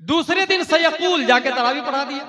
दूसरे दिन सयकूल जाके तरावी पढ़ा दिया,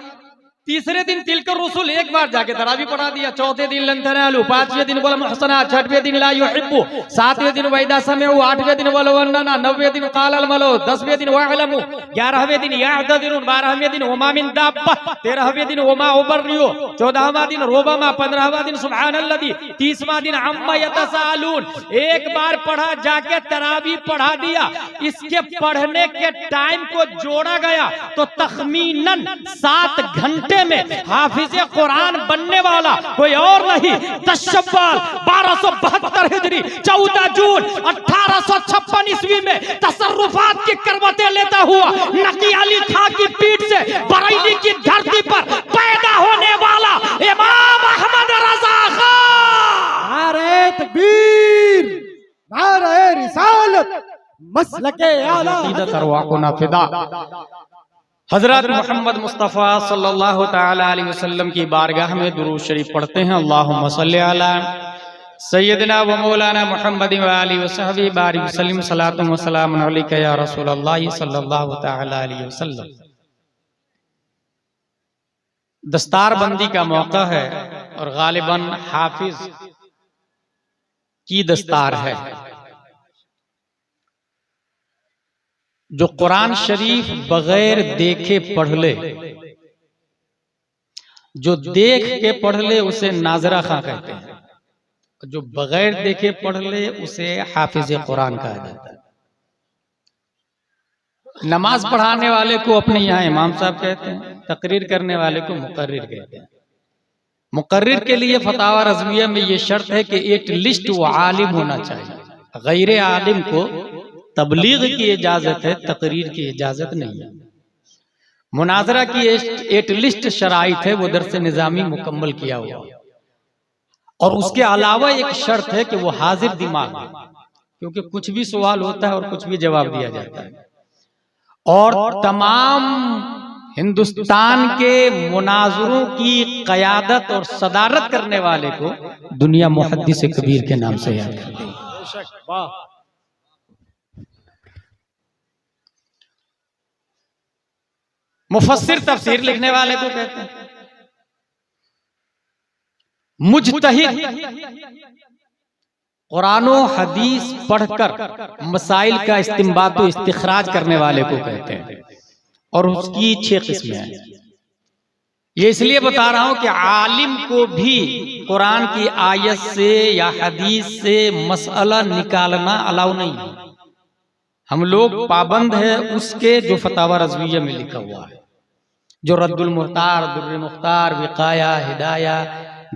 तीसरे दिन तिलकर रसूल एक बार जाके तरावी पढ़ा दिया, चौथे दिन लंतनालू, पांचवें दिन बोला मुहसना, छठवें दिन ला युहिब्बु, सातवें दिन वैदा समेउ, आठवें दिन बोला वन्ना, नौवें दिन कालल मलो, 10वें दिन वअलमु, 11वें दिन याअददिरुन, 12वें दिन वमा मिन दाब्बा, 13वें दिन वमा उबर्रियो, 14वां दिन रोबमा, 15वां दिन सुब्हानल्लज़ी, 30वां दिन अम्मा यतसालून। एक बार पढ़ा, जाके तरावी पढ़ा दिया। इसके पढ़ने के टाइम को जोड़ा गया तो तखमीनन 7 घंटे में हाफिज कुरान बनने वाला कोई और नहीं, 10 शव्वाल 1272 हिजरी 14 जून 1856 ईस्वी में तसर्रुफात की करवतें लेता हुआ नकी अली खां की पीठ से बरेली की धरती पर पैदा होने वाला इमाम अहमद रजा खां। नारे तकबीर, नारे रिसालत, मसलके आला फिदा। हजरत मोहम्मद मुस्तफ़ा सल्लल्लाहु ताला अलैहि वसल्लम की बारगाह में दुरूद शरीफ पढ़ते हैं। अल्लाहुम्मा सल्ली अला सय्यदना व मौलाना मुहम्मद व आलिहि व सहबी बारिक वसल्लम, सलातु व सलाम अलैका या रसूल अल्लाह सल्लल्लाहु ताला अलैहि वसल्लम। दस्तारबंदी का मौका है और गालिबन हाफिज की दस्तार है। जो कुरान शरीफ बगैर देखे पढ़ ले, जो देख के पढ़ ले उसे नाजरा खां कहते हैं, जो बगैर देखे पढ़ ले उसे हाफिज कुरान कहा जाता है। नमाज पढ़ाने वाले को अपने यहाँ इमाम साहब कहते हैं, तकरीर करने वाले को मुकर्रिर कहते हैं। मुकर्रिर के लिए फतावा रज़विया में ये शर्त है कि एटलीस्ट वो आलिम होना चाहिए। गैर आलिम को तबलीग की इजाजत है, तकरीर की इजाजत नहीं है। मुनाजरा की एटलिस्ट शराइत है, वो दर्स निजामी मुकम्मल किया हुआ, और उसके अलावा एक शर्त है कि वो हाजिर दिमाग है, क्योंकि कुछ भी सवाल होता है और कुछ भी जवाब दिया जाता है। और तमाम हिंदुस्तान के मुनाजरों की कयादत और सदारत करने वाले को दुनिया मुहद्दिस कबीर के नाम से याद करती है। मुफस्सिर तफसीर लिखने वाले को कहते हैं। मुजतहिद कुरान और हदीस पढ़कर मसाइल का इस्तिंबात और इस्तिखराज करने वाले को कहते हैं, और उसकी 6 किस्में हैं। ये इसलिए बता रहा हूं कि आलिम को भी कुरान की आयत से या हदीस से मसला निकालना अलाउ नहीं है। हम लोग पाबंद है उसके जो फतावा रज़विया में लिखा हुआ है, जो रद्दुल मुख्तार, दुर्र मुख्तार, विकाया, हिदाया,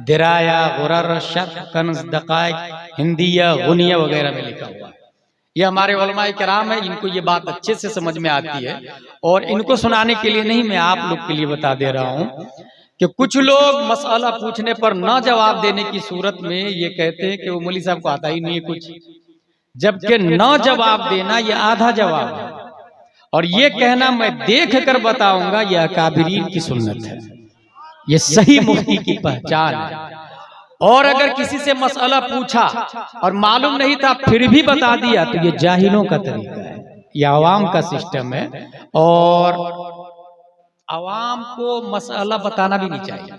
दिराया, गुरर, शर्ह, कन्ज़, दक़ाइक़, हिंदिया, गुनिया वगैरह में लिखा हुआ है। ये हमारे उलमाए किराम है, इनको ये बात अच्छे से समझ में आती है, और इनको सुनाने के लिए नहीं, मैं आप लोग के लिए बता दे रहा हूँ कि कुछ लोग मसला पूछने पर न जवाब देने की सूरत में ये कहते हैं कि वो मौलवी साहब को आता ही नहीं है कुछ, जबकि न जवाब देना ये आधा जवाब है, और ये कहना मैं देख कर बताऊंगा यह अकाबिरीन की सुन्नत है, ये सही मुफ्ती की पहचान है। और अगर किसी से मसला पूछा और मालूम नहीं था फिर भी बता दिया तो ये जाहिलों का तरीका है, ये आवाम का सिस्टम है, और आवाम को मसला बताना भी नहीं चाहिए।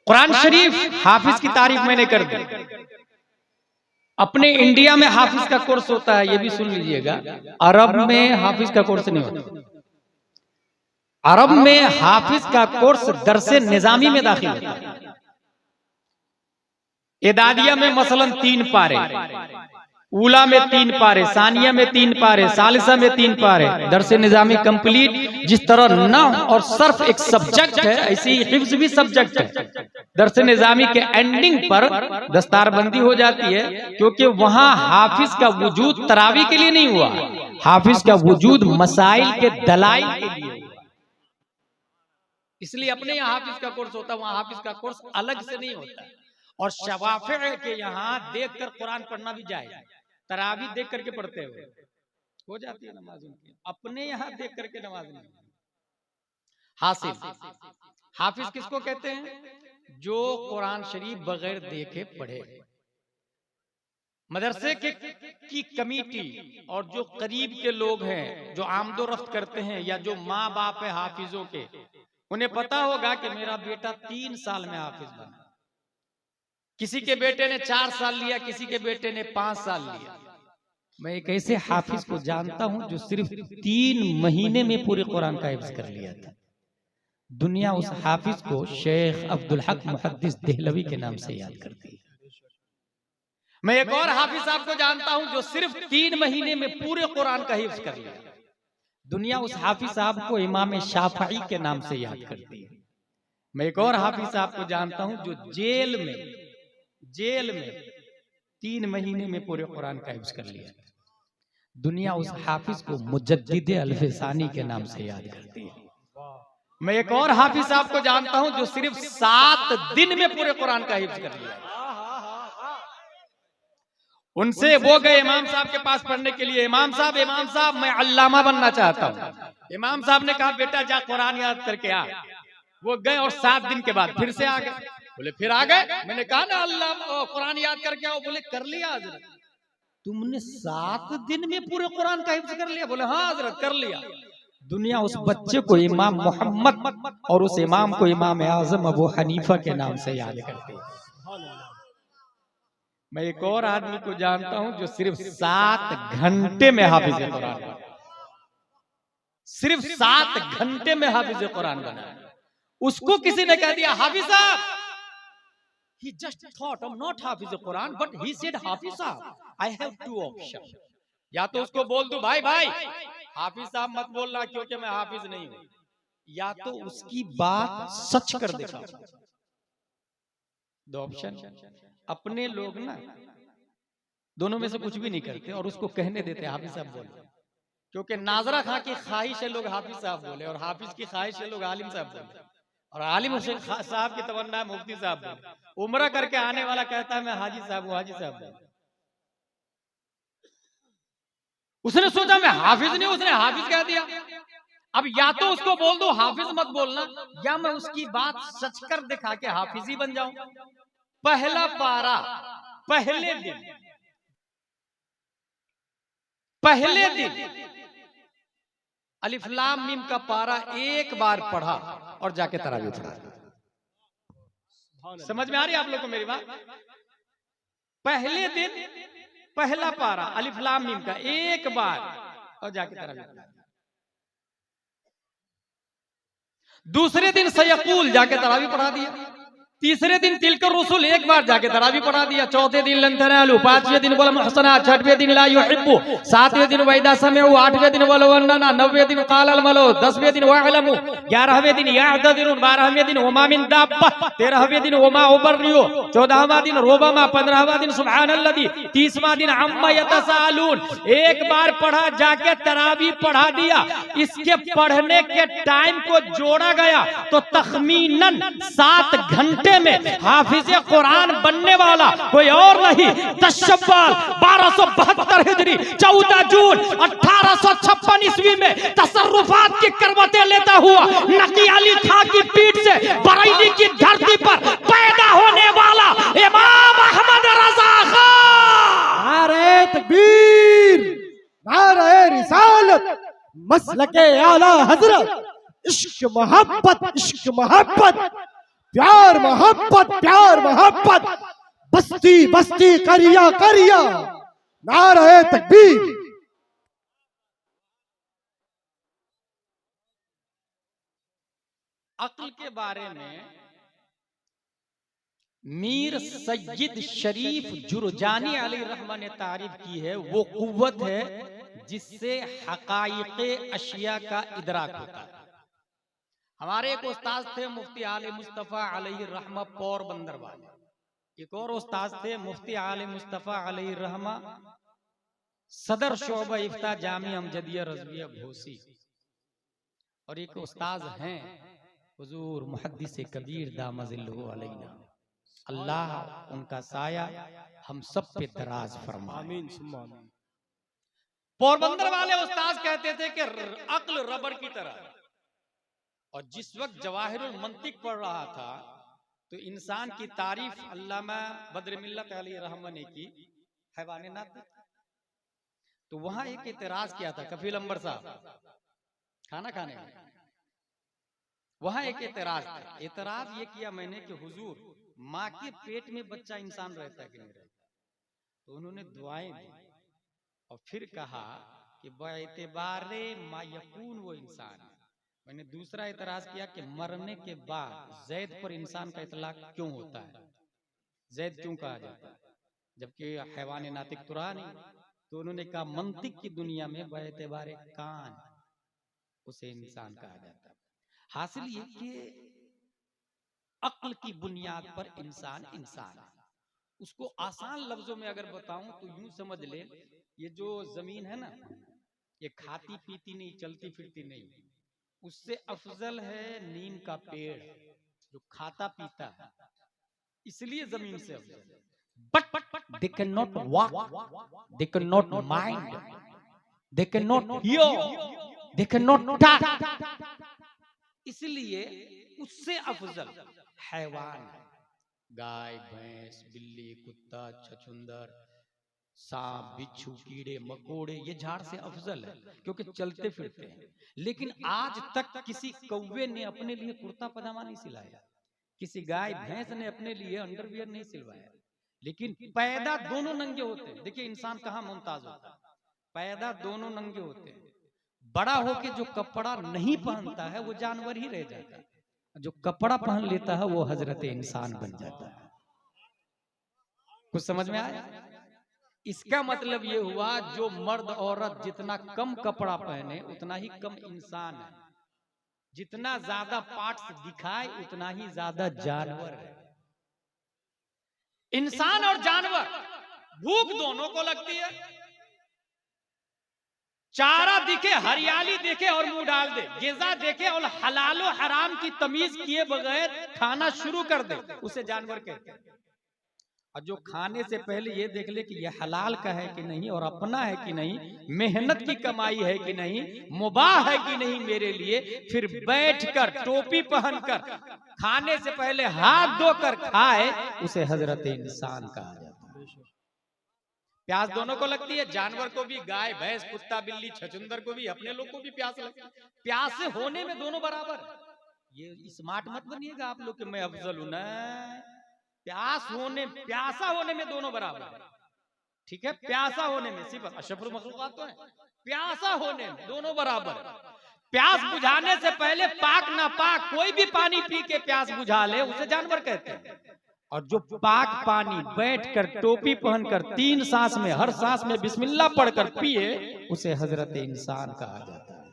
कुरान शरीफ हाफिज की तारीफ मैंने कर दी। अपने इंडिया में हाफिज का कोर्स होता है, ये भी सुन लीजिएगा। अरब में हाफिज का कोर्स नहीं होता। अरब में हाफिज का कोर्स दरसे निजामी में दाखिल होता है। एदादिया में मसलन 3 पारे, ऊला में 3 पारे, सानिया में 3 पारे, सालिसा में 3 पारे, दरसे निजामी कंप्लीट। जिस तरह नहव और सर्फ एक सब्जेक्ट है, ऐसे ही हिफ्ज भी सब्जेक्ट है। दरसे निजामी के एंडिंग पर दस्तारबंदी हो जाती है, क्योंकि वहां हाफिज का वजूद तरावी के लिए नहीं हुआ, हाफिज का वजूद मसाइल के दलाइल के लिए हुआ। इसलिए अपने यहाँ हाफिज का कोर्स होता है, वहां हाफिज का कोर्स अलग से नहीं होता। और शवाफे के यहाँ देख कर कुरान पढ़ना भी जाए, तरावी देख करके पढ़ते हुए हो जाती है नमाज उनकी, अपने यहाँ देख करके नमाज नहीं। हाफिज किसको कहते हैं? जो कुरान शरीफ बगैर देखे पढ़े। मदरसे की कमेटी और जो करीब के लोग हैं, जो आमदोरफ्त करते हैं, या जो माँ बाप है हाफिजों के, उन्हें पता होगा कि मेरा बेटा 3 साल में हाफिज बना। किसी के बेटे ने 4 साल लिया, किसी के बेटे ने 5 साल लिया। मैं एक ऐसे हाफिज को जानता हूं जो सिर्फ 3 महीने में पूरे कुरान का हिफ्ज कर लिया था। दुनिया उस हाफिज को शेख अब्दुल हक मुहद्दिस देहलवी के नाम से याद करती है। मैं एक और हाफिज साहब को जानता हूं जो सिर्फ 3 महीने में पूरे कुरान का हिफ्ज कर लिया। दुनिया उस हाफिज साहब को इमाम शाफई के नाम से याद करती है। मैं एक और हाफिज साहब को जानता हूं जो जेल में 3 महीने में पूरे कुरान का हिफ्ज कर लिया। दुनिया उस हाफिज को मुजद्दिद अल्फसानी के नाम से याद करती है। मैं एक और हाफिज साहब को जानता हूं जो सिर्फ 7 दिन में पूरे कुरान का हिफ्ज कर लिया। उनसे वो गए इमाम साहब के पास पढ़ने के लिए। इमाम साहब मैं अल्लामा बनना चाहता हूँ। इमाम साहब ने कहा बेटा जा कुरान याद करके आ। वो गए और 7 दिन के बाद फिर से आ गए। बोले फिर आ गए? मैंने कहा ना अल्लाह कुरान याद करके आओ। बोले कर लिया हजरत। तुमने 7 दिन में पूरे कुरान का हिफ्ज कर लिया? बोले हाँ हजरत कर लिया। दुनिया उस बच्चे को इमाम मोहम्मद और उस इमाम को इमाम आजम अबू हनीफा के नाम से याद करते हैं। मैं एक और आदमी को जानता हूं जो सिर्फ 7 घंटे में हाफिज कुरान बना। सिर्फ 7 घंटे में हाफिज कुरान बना। उसको किसी ने कह दिया हाफिज साहब, he just thought I'm not Hafiz Quran but he said हाफिज साहब I have 2 ऑप्शन। या तो उसको बोल दूं भाई हाफिज साहब मत बोलना क्योंकि मैं हाफिज नहीं हूं, या तो उसकी बात सच कर दिखा। 2 ऑप्शन। अपने लोग ना दोनों में से कुछ भी नहीं करते और उसको कहने देते हाफिज साहब बोले, क्योंकि नाजरा खां की ख्वाहिश है लोग हाफिज साहब बोले, और हाफिज की ख्वाहिश है लोग आलिम साहब बोले, और आलिम हुसैन साहब की तमन्ना है मुफ्ती साहब बोले। उम्रा करके आने वाला कहता है मैं हाजी साहब हूं, हाजी साहब बोले। उसने सोचा मैं हाफिज नहीं, उसने हाफिज कह दिया। अब या तो उसको बोल दो हाफिज मत बोलना, या मैं उसकी बात सच कर दिखा के हाफिज ही बन जाऊं। पहला पारा पहले दिन अलिफ लाम मीम का पारा एक बार पढ़ा और जाके तरावी पढ़ा। समझ में आ रही है आप लोग को मेरी बात? पहले दिन पहला पारा अलिफ लाम मीम का एक बार और जाके तरावी पढ़ा। दूसरे दिन सयकूल जाके तरावी पढ़ा दिया। तीसरे दिन तिलकर रसूल एक बार जाके तरावी पढ़ा दिया। चौथे दिन लन तनालू, 5वें दिन वल मुहसना, 6वें दिन ला युहिब्बु, 7वें दिन वैदा समेउ, 8वें दिन वल वन्ना, 9वें दिन कालल मलो, 10वें दिन वअलमु, 11वें दिन याअददिरुन, 12वें दिन वमा मिन दाब्बा, 13वें दिन वमा उबर्रियो, 14वां दिन रोबमा, 15वां दिन सुब्हानल्लज़ी, 30वां दिन अम्मा यतसालून। एक बार पढ़ा जाके तरावी पढ़ा दिया। इसके पढ़ने के टाइम को जोड़ा गया तो तखमीनन 7 घंटे में हाफिज कुरान बनने वाला कोई और नहीं, 10 शव्वाल 1272 हिजरी 14 जून 1856 ईस्वी में तसर्रुफात की करवतें लेता हुआ नकी अली खां की पीठ से बरेली की धरती पर पैदा होने वाला इमाम अहमद रजा खां। नारे तकबीर, नारे रिसालत, मसलके आला हजरत, इश्क मोहब्बत, प्यार मोहब्बत, बस्ती करिया, नारे तकबीर। अक्ल के बारे में मीर सैयद शरीफ जुरजानी अलैहिर्रहमा ने तारीफ की है। वो कुव्वत है जिससे हकाइक़े अशिया का इदराक होता है। हमारे एक उस्ताद थे मुफ्ती आले मुस्तफा अलैहिर्रहमा पोरबंदर वाले। एक और उस्ताद थे मुफ्ती आले मुस्तफा अलैहिर्रहमा सदर शोबा इफ्ता जामिया अमजदिया रज़विया घोसी। और एक उस्ताद हैं हुजूर मुहद्दिस कबीर दामजिल्लुहु अलैना, अल्लाह उनका साया हम सब पे दराज फरमाए। आमीन सुम्मा आमीन। पोरबंदर वाले उस्ताद कहते थे कि अक्ल रबर की तरह। और जिस वक्त जवाहिरुल मंतिक पढ़ रहा था तो इंसान की तारीफ अल्लामा बद्र मिल्लत अलैहिर्रहमा ने की हैवान नातिक। तो वहां एक एतराज किया था कफील अंबर साहब खाना खाने में, वहां एक एतराज था। एतराज ये किया मैंने कि हुजूर माँ के पेट में बच्चा इंसान रहता है कि नहीं रहता? तो उन्होंने दुआएं दी और फिर कहा कि बेतबारे मायकून वो इंसान है। मैंने दूसरा एतराज किया कि मरने के बाद जैद पर इंसान का इतलाक क्यों होता है, जैद क्यों कहा जाता है, जबकि हैवान नातिक तो रहा नहीं। तो उन्होंने कहा मंतिक की दुनिया में बेतबारे कान उसे इंसान कहा जाता है। हासिल ये कि अक्ल की बुनियाद पर इंसान इंसान है। उसको आसान लफ्जों में अगर बताऊं तो यूं समझ ले, ये जो जमीन है ना, ये खाती पीती नहीं, चलती फिरती नहीं, उससे अफजल है नीम का पेड़ जो खाता पीता है, इसलिए जमीन से अफजल है। But they cannot walk, they cannot mind, they cannot hear, they cannot talk, इसलिए उससे अफजल हैवान है। गाय भैंस बिल्ली कुत्ता छछूंदर सांप बिच्छू कीड़े मकोड़े ये झाड़ से अफजल है क्योंकि चलते फिरते हैं। लेकिन आज तक किसी कौवे ने अपने लिए कुर्ता पजामा नहीं सिलाया, किसी गाय भैंस ने अपने लिए अंडरवियर नहीं सिलवाया, लेकिन पैदा दोनों नंगे होते हैं। देखिए इंसान कहाँ मुमताज होता है, पैदा दोनों नंगे होते हैं। बड़ा होके जो कपड़ा नहीं पहनता है वो जानवर ही रह जाता है, जो कपड़ा पहन लेता है वो हजरत इंसान बन जाता है। कुछ समझ में आया? इसका मतलब ये हुआ जो मर्द औरत जितना कम कपड़ा पहने उतना ही कम इंसान है, जितना ज्यादा पार्ट्स दिखाए उतना ही ज्यादा जानवर है। इंसान और जानवर भूख दोनों को लगती है, चारा दिखे हरियाली देखे और मुंह डाल दे, गिज़ा देखे और हलालो हराम की तमीज किए बगैर खाना शुरू कर दे, उसे जानवर कहते हैं। और जो खाने से पहले ये देख ले कि ये हलाल का है कि नहीं और अपना है कि नहीं, मेहनत की कमाई है कि नहीं, मुबाह है कि नहीं मेरे लिए, फिर बैठकर टोपी पहनकर खाने से पहले हाथ धोकर खाए, उसे हजरत इंसान कहा जाता है। प्यास दोनों को लगती है, जानवर को भी, गाय भैंस कुत्ता बिल्ली छछूंदर को भी, अपने लोग को भी प्यास लगती है। प्यास से होने में दोनों बराबर। ये स्मार्ट मत बनिएगा आप लोग कि मैं अफजल हूं, ना। प्यास होने प्यासा होने में दोनों बराबर, ठीक है? प्यासा होने में सिर्फ अशरफुल मखलूकात तो है, प्यासा होने में दोनों बराबर। प्यास बुझाने से पहले पाक ना पाक कोई भी पानी पी के प्यास बुझा ले उसे जानवर कहते हैं। और जो पाक पानी बैठकर टोपी पहनकर 3 सांस में हर सांस में बिस्मिल्लाह पढ़कर पिए उसे हजरत इंसान कहा जाता है।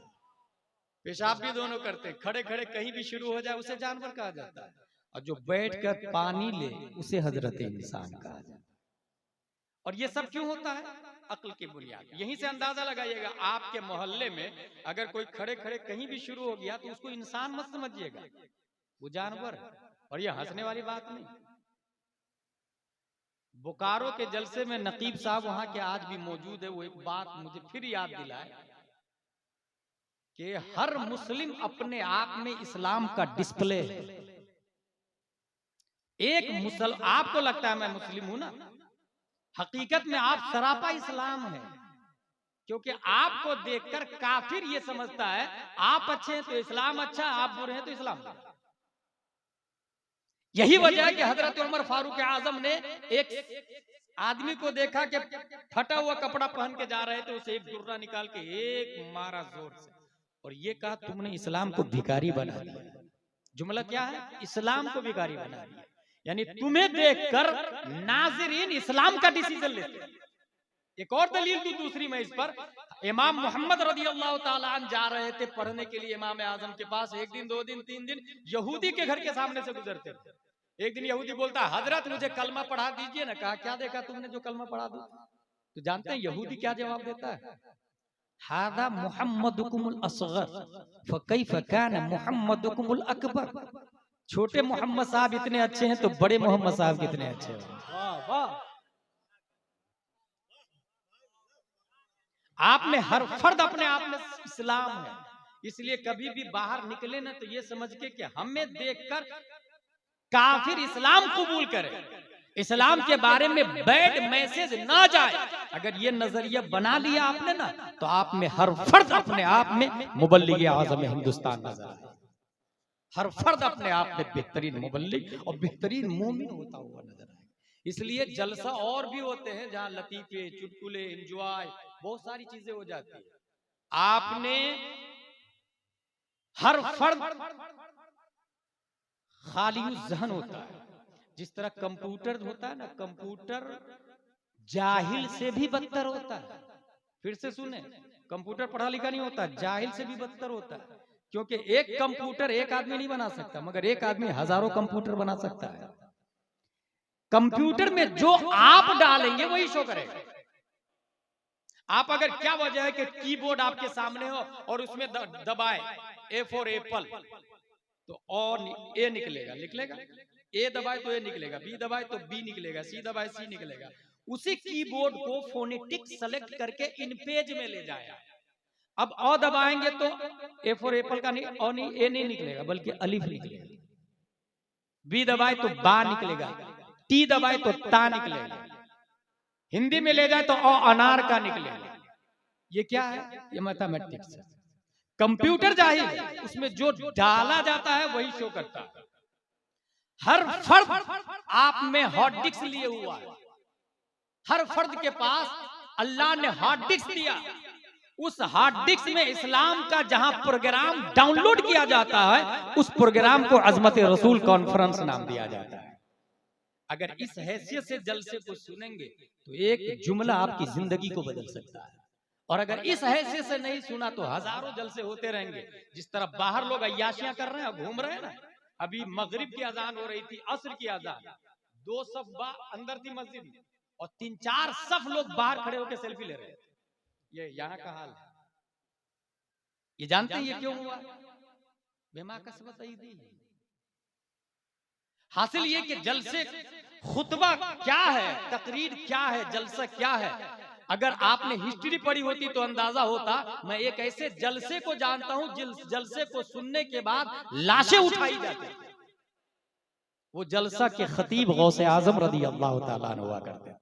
पेशाब भी दोनों करते हैं, खड़े खड़े कहीं भी शुरू हो जाए उसे जानवर कहा जाता है। और जो बैठकर पानी ले उसे हजरत इंसान कहा जाता है। और ये सब क्यों होता है? अक्ल की बुनियाद। यहीं से अंदाजा लगाइएगा, आपके मोहल्ले में अगर कोई खड़े खड़े कहीं भी शुरू हो गया तो उसको इंसान मत समझिएगा, वो जानवर है। और ये हंसने वाली बात नहीं। बोकारो के जलसे में नकीब साहब वहां के आज भी मौजूद है, वो एक बात मुझे फिर याद दिलाए कि हर मुस्लिम अपने आप में इस्लाम का डिस्प्ले है। एक मुसलमान, आपको लगता है मैं मुस्लिम हूं ना, हकीकत में आप सरापा इस्लाम है, क्योंकि आपको देखकर काफिर ये समझता है आप अच्छे हैं तो इस्लाम अच्छा, आप बुरे हैं तो इस्लाम। यही वजह है कि हजरत उमर फारूक आजम ने एक आदमी को देखा कि फटा हुआ कपड़ा पहन के जा रहे थे, उसे एक दुर्रा निकाल के एक मारा जोर से और ये कहा तुमने इस्लाम को भिखारी बना दिया। जुमला क्या है? इस्लाम को भिखारी बना दिया। यानी तुम्हें देखकर नाज़रीन इस्लाम का डिसीजन लेते हैं। एक और दलील भी दूसरी में इस पर, इमाम मोहम्मद रज़ियल्लाहु ताला अन्हु जा रहे थे पढ़ने के लिए इमाम आजम के पास। एक दिन, 2 दिन, 3 दिन यहूदी के घर के सामने से गुजरते थे। एक दिन यहूदी बोलता, हजरत मुझे कलमा पढ़ा दीजिए ना। कहा क्या देखा तुमने जो कलमा पढ़ा दो? तो जानते हैं यहूदी क्या जवाब देता है? हादा मुहम्मदुकुमुल असगर फकैफ कान मुहम्मदुकुमुल अकबर। छोटे मोहम्मद साहब इतने अच्छे हैं तो बड़े मोहम्मद साहब कितने अच्छे हैं। वाह वाह। आप में हर फर्द अपने आप में इस्लाम है, इसलिए कभी भी बाहर निकले ना तो ये समझ के कि हमें देखकर काफिर इस्लाम कबूल करे, इस्लाम के बारे में बैड मैसेज ना जाए। अगर ये नजरिया बना लिया आपने ना, तो आप में हर फर्द अपने आप में मुबल्लिग आज़म हिंदुस्तान नजर आए। हर फर्द अपने आप में बेहतरीन मुबल्लिग और बेहतरीन मोमिन होता हुआ नजर आए। इसलिए जलसा और भी होते हैं जहां लतीफे, चुटकुले, एंजॉय, बहुत सारी चीजें हो जाती है। आपने हर फर्द खाली जहन होता है। जिस तरह कंप्यूटर होता है ना, कंप्यूटर जाहिल से भी बदतर होता है। फिर से सुने, कंप्यूटर पढ़ा लिखा नहीं होता, जाहिल से भी बदतर होता है। क्योंकि एक कंप्यूटर एक आदमी नहीं बना सकता, मगर एक आदमी हजारों कंप्यूटर बना सकता है। कंप्यूटर में जो आप डालेंगे वही शो करेगा। आप अगर क्या वजह है कि कीबोर्ड आपके सामने हो और उसमें दबाए ए फॉर एप्पल, तो और ए निकलेगा, ए दबाए तो ए निकलेगा, बी दबाए तो बी निकलेगा, सी दबाए सी निकलेगा। उसी कीबोर्ड को फोनेटिक सेलेक्ट करके इन पेज में ले जाया। अब अ दबाएंगे तो ए फॉर एप्पल का नहीं, और नहीं, ए नहीं निकलेगा बल्कि अलिफ निकलेगा। बी दबाए तो बा निकलेगा, टी दबाए तो ता निकलेगा। हिंदी में ले जाए तो अ अनार का निकलेगा। ये क्या है? ये मैथमेटिक्स है। कंप्यूटर जाहिल है, उसमें जो डाला जाता है वही शो करता है। हर फर्द आप में हार्ड डिस्क लिए हुआ है। हर फर्द के पास अल्लाह ने हार्ड डिस्क दिया। उस हार्ड डिस्क में इस्लाम का जहां प्रोग्राम डाउनलोड किया जाता है, उस प्रोग्राम को अजमत रसूल कॉन्फ्रेंस नाम दिया जाता है। अगर इस हैसियत से जलसे को सुनेंगे तो एक जुमला आपकी जिंदगी को बदल सकता है। और अगर इस हैसियत से नहीं सुना तो हजारों जलसे होते रहेंगे। जिस तरह बाहर लोग अय्याशियां कर रहे हैं, घूम रहे हैं ना, अभी मगरिब की अजान हो रही थी, असर की अजान, 2 सफ अंदर थी मस्जिद में और 3-4 सफ लोग बाहर खड़े होकर सेल्फी ले रहे हैं। ये यहाँ का हाल है। ये जानते हैं ये क्यों हुआ? बेमा कसबत ईदी। हासिल ये कि जलसे, खुतबा क्या है, तकरीर क्या है, जलसा क्या है, अगर आपने हिस्ट्री पढ़ी होती तो अंदाजा होता। मैं एक ऐसे जलसे को जानता हूं जिस जलसे को सुनने के बाद लाशें उठाई जाती। वो जलसा के खतीब गौसे आजम रदी अल्लाह तआला अन्हु हुआ करते थे।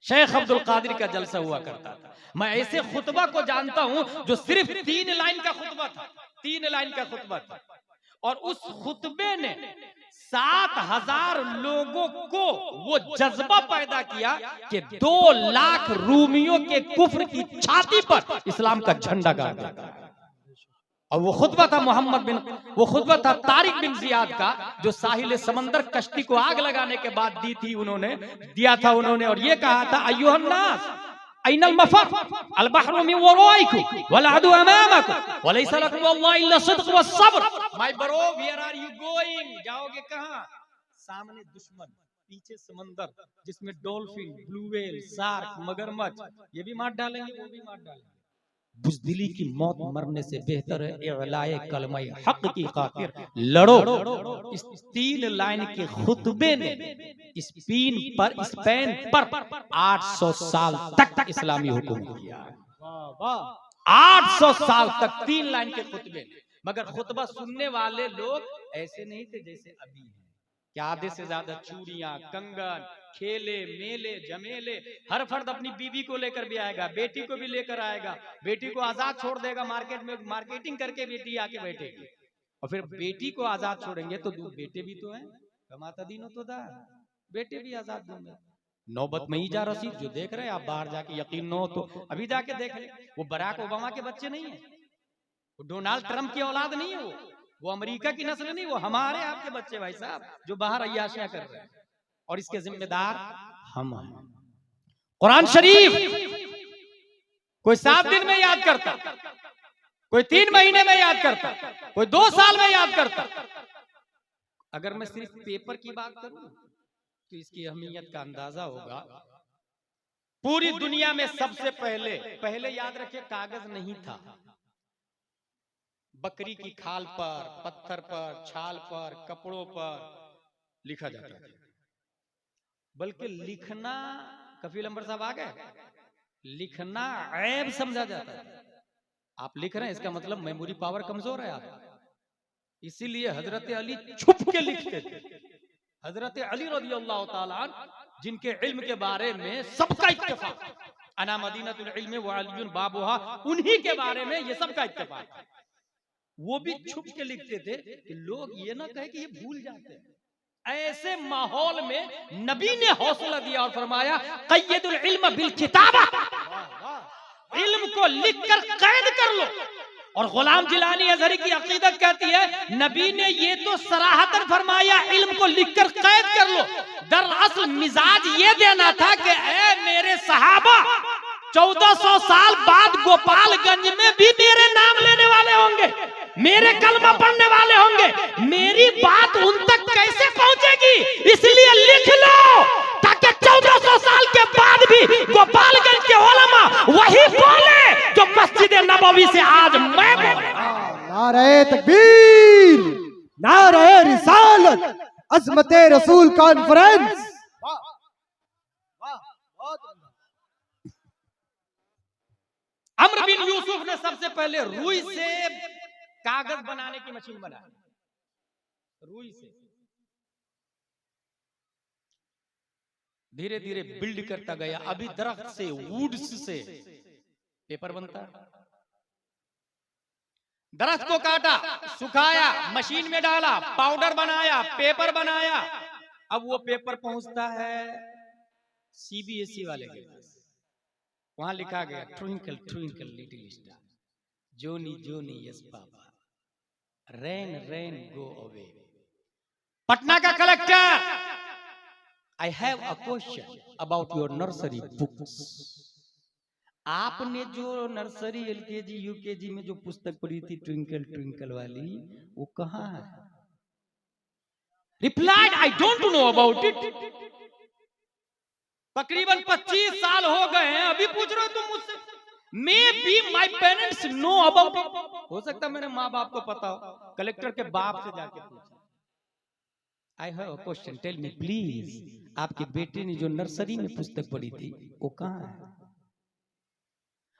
शेख अब्दुल कादिर का जलसा हुआ करता था। मैं ऐसे खुतबा को जानता हूं जो सिर्फ 3 लाइन का खुतबा था, 3 लाइन का खुतबा था, और उस खुतबे ने 7,000 लोगों को वो जज्बा पैदा किया कि 2 लाख रूमियों के कुफ्र की छाती पर इस्लाम का झंडा गाड़ दिया। और वो खुतबा था तारिक बिन जियाद का, जो साहिल समंदर कश्ती को आग लगाने के बाद दिया था उन्होंने, और ये कहा था अय्युहन नास ऐनल मफर अल बहरु मिन वराइकुम वल अदु अमामकुम व लैसा लकुम वल्लाहि इल्ला सिद्क़ व सब्र। My bro, where are you going? जाओगे कहां? सामने दुश्मन, पीछे समंदर जिसमें डॉल्फिन, ब्लू व्हेल, शार्क, मगरमच्छ, ये भी मार डालेंगे, वो भी मार डालेंगे। बुज़दिली की मौत मरने से बेहतर है इलाए कलमा हक की खातिर लड़ो। इस 3 लाइन के खुतबे ने स्पेन पर 800 साल तक इस्लामी हुकूमत किया। 800 साल तक 3 लाइन के खुतबे ने। मगर खुतबा सुनने वाले लोग ऐसे नहीं थे जैसे अभी हैं। क्या आधे से ज्यादा चूड़ियां, कंगन, खेले, मेले, जमेले। हर फर्द अपनी बीवी को लेकर भी आएगा, बेटी को भी लेकर आएगा, बेटी को आजाद छोड़ देगा, मार्केट में मार्केटिंग करके बेटी आके बैठेगी। और फिर बेटी को आजाद छोड़ेंगे तो 2 बेटे भी तो हैं, कमाता दिनों तो दा, बेटे भी आजाद होंगे। नौबत में ही जा रसीद जो देख रहे हैं आप, बाहर जाके यकीन न हो तो अभी जाके देख ले। वो बराक ओबामा के बच्चे नहीं है, वो डोनाल्ड ट्रंप की औलाद नहीं है, वो अमेरिका की नस्ल नहीं, वो हमारे आपके बच्चे भाई साहब, जो बाहर अय्याशियां कर रहे हैं। और इसके जिम्मेदार हम हैं। कुरान शरीफ कोई 7 दिन में याद करता, कोई 3 महीने में याद करता, कोई 2 साल में याद करता। अगर मैं सिर्फ पेपर की बात करूं तो इसकी अहमियत का अंदाजा होगा। पूरी दुनिया में सबसे पहले याद रखिए, कागज नहीं था। बकरी की खाल पर, पत्थर पर, छाल पर, कपड़ों पर लिखा जाता था। बल्कि लिखना, कफील अंबर साहब आ गए, लिखना ऐब समझा जाता है। आप लिख रहे हैं इसका मतलब मेमोरी पावर कमजोर है आप, इसीलिए हजरत अली छुप के लिखते थे। हजरत अली रज़ियल्लाहु ताला अन्हु, जिनके इल्म के बारे में सबका इत्तेफाक, अना मदीनतुल इल्म व अलियुन बाबुहा, उन्हीं के बारे में ये सबका इत्तेफाक है। वो भी छुप के लिखते थे कि लोग ये ना कहे कि ये भूल जाते हैं। ऐसे माहौल में नबी ने हौसला दिया और फरमाया क़य्यदुल इल्म बिल किताबा, इल्म को लिखकर कैद कर लो। और गुलाम जिलानी अज़हरी की अकीदत कहती है नबी ने ये तो सराहतन फरमाया इल्म को लिखकर कैद कर लो, दरअसल मिजाज ये देना था कि ऐ मेरे सहाबा 1400 साल बाद गोपालगंज में भी मेरे नाम लेने वाले होंगे, मेरे कलमा पढ़ने वाले होंगे, मेरी बात उन तक कैसे पहुंचेगी, इसलिए लिख लो ताकि 1400 साल के बाद भी गोपालगंज के उलमा वही बोले जो मस्जिद नबवी से आज मैं बोल। नारे तकबीर, नारे रिसालत, अज़मते रसूल कॉन्फ्रेंस। अम्र बिन यूसुफ ने सबसे पहले रुई से कागज बनाने की मशीन बनाई, रुई से धीरे धीरे बिल्ड करता गया। अभी दरख्त से, वुड्स से पेपर बनता है। दरख्त को काटा, सुखाया, मशीन में डाला, पाउडर बनाया, पेपर बनाया। अब वो पेपर पहुंचता है सीबीएसई वाले के पास। वहां लिखा गया twinkle twinkle little star, Johnny Johnny yes papa, rain rain go away. Patna का collector, I have a question about your nursery books. आपने जो नर्सरी एलकेजी यूकेजी में जो पुस्तक पढ़ी थी ट्विंकल ट्विंकल वाली, वो कहाँ है? Replied I don't know about it. तकरीबन 25 साल हो गए हैं, अभी पूछ रहे हो तुम मुझसे। May be my parents know about it, हो सकता है मेरे माँ बाप को पता हो। कलेक्टर के बाप से जाके पूछा, I have a question, tell me please, आपके बेटे ने जो नर्सरी में पुस्तक पढ़ी थी वो कहाँ है?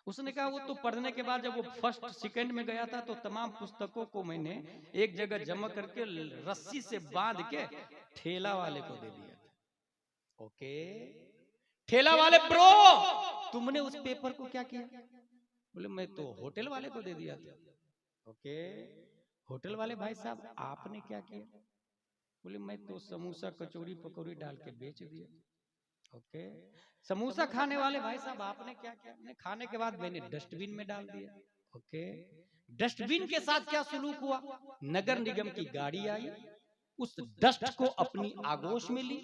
उसने कहा वो तो पढ़ने के बाद जब वो फर्स्ट सेकंड में गया था तो तमाम पुस्तकों को मैंने एक जगह जमा करके रस्सी से बांध के ठेला वाले को दे दिया था। ओके, ठेला वाले ब्रो, तुमने उस पेपर को क्या किया? बोले मैं तो होटल वाले को दे दिया था। ओके, होटल वाले भाई साहब आपने क्या किया? बोले मैं तो समोसा कचौड़ी पकौड़ी डाल के बेच दिया। ओके, समोसा खाने वाले भाई साहब आपने क्या किया? मैंने खाने के बाद मैंने डस्टबिन में डाल दिया। ओके, डस्टबिन के साथ क्या सलूक हुआ? नगर निगम की गाड़ी आई, उस डस्ट को अपनी आगोश में ली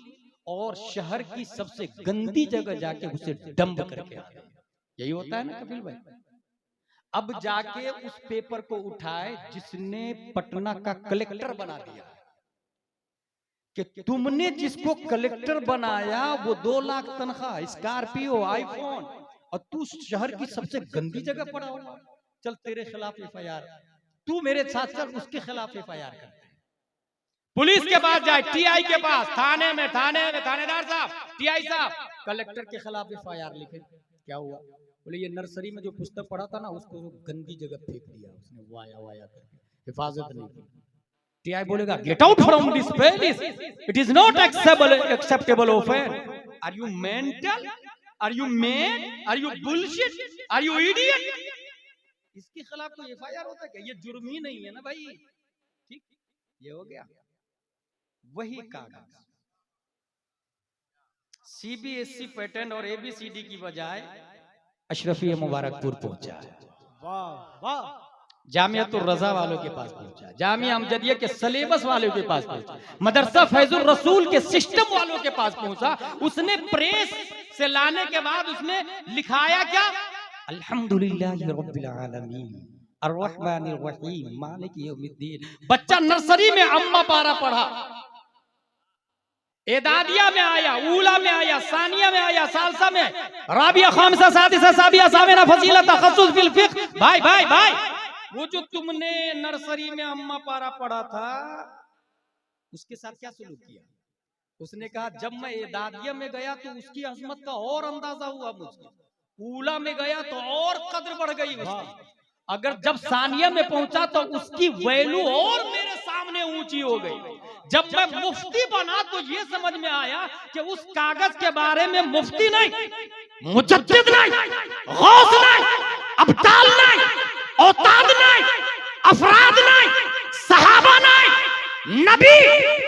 और शहर की सबसे गंदी जगह जाके उसे डंप करके आ गए। यही होता है ना कपिल भाई? अब जाके उस पेपर को उठाए जिसने पटना का कलेक्टर बना दिया कि तुमने जिसको कलेक्टर बनाया वो 2 लाख तनख्वाह, स्कॉर्पियो, आईफोन, और तू शहर की सबसे गंदी जगह पड़ा हुआ। चल तेरे खिलाफ एफआईआर, तू मेरे साथ चल, उसके खिलाफ एफआईआर कर। पुलिस के पास जाए, टीआई के पास, थाने में थानेदार साहब, टीआई साहब, कलेक्टर के खिलाफ एफआईआर लिखे। क्या हुआ? बोले ये नर्सरी में जो पुस्तक पढ़ा था ना उसको गंदी जगह फेंक दिया उसने, वाया वाया करके, हिफाजत नहीं की। टीआई बोलेगा get out from this place, it is not acceptable offence. Are you mental? Are you mad? Are you bullshit? Are you idiot? इसके खिलाफ कोई एफआईआर होता है क्या? ये जुर्म ही नहीं है ना भाई। ठीक, ये हो गया। वही कागज सीबीएसई पैटर्न और एबीसीडी की बजाय अशरफिया मुबारकपुर पहुंचा है। वाह वाह। जामियातुर रजा वालों के पास पहुंचा, जामिया अमजदिया के सिलेबस वालों के पास पहुंचा, मदरसा फैजुर रसूल के सिस्टम वालों के पास पहुंचा। उसने प्रेस से लाने के बाद उसने लिखाया क्या? अल्हम्दुलिल्लाहि रब्बिल आलमीन अर्रहमानिर रहीम मालिक यौमिद्दीन। बच्चा नर्सरी में अम्मा पारा पढ़ा, एदादिया में आया, ऊला में आया, सानिया में आया, सालसा में, राबिया, खामसा, सादिसा, साबिया, सामिना, फजीला, तखस्सुस फिल फिक्र। भाई भाई भाई, वो जो तुमने नर्सरी में अम्मा पारा पढ़ा था उसके साथ क्या सलूक किया? उसने कहा जब मैं एदादिया में गया तो उसकी अजमत का और अंदाजा हुआ मुझे, ऊला में गया तो और कद्र बढ़ गई उसकी, अगर जब सानिया में पहुंचा तो उसकी वैल्यू और मेरे सामने ऊंची हो गई। जब मैं मुफ्ती बना तो ये समझ में आया कि उस कागज के बारे में मुफ्ती नहीं, मुजद्दिद नहीं, गौस नहीं, अब्दाल नहीं, औताद नहीं, अफराद नहीं, सहाबा नहीं, नबी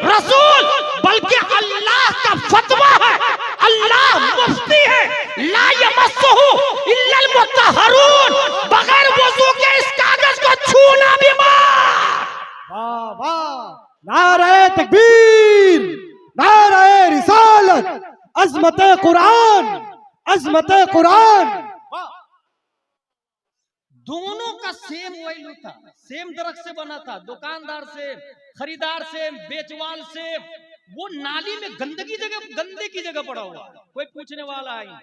रसूल, बल्कि अल्लाह का फतवा है। अल्लाह मुफ्ती है। ला यमस्सुहु इल्लल मुत्तहरून, बगैर वुजू के इस कागज को छूना बीमार। वाह वाह, नारे तकबीर, नारे रिसालत, अज़मत कुरान, अज़मत कुरान। दोनों का सेम वैल्यू था, सेम दरख्त से बना था, दुकानदार से, खरीदार से, बेचवाल से। वो नाली में गंदे की जगह पड़ा हुआ, कोई पूछने वाला है।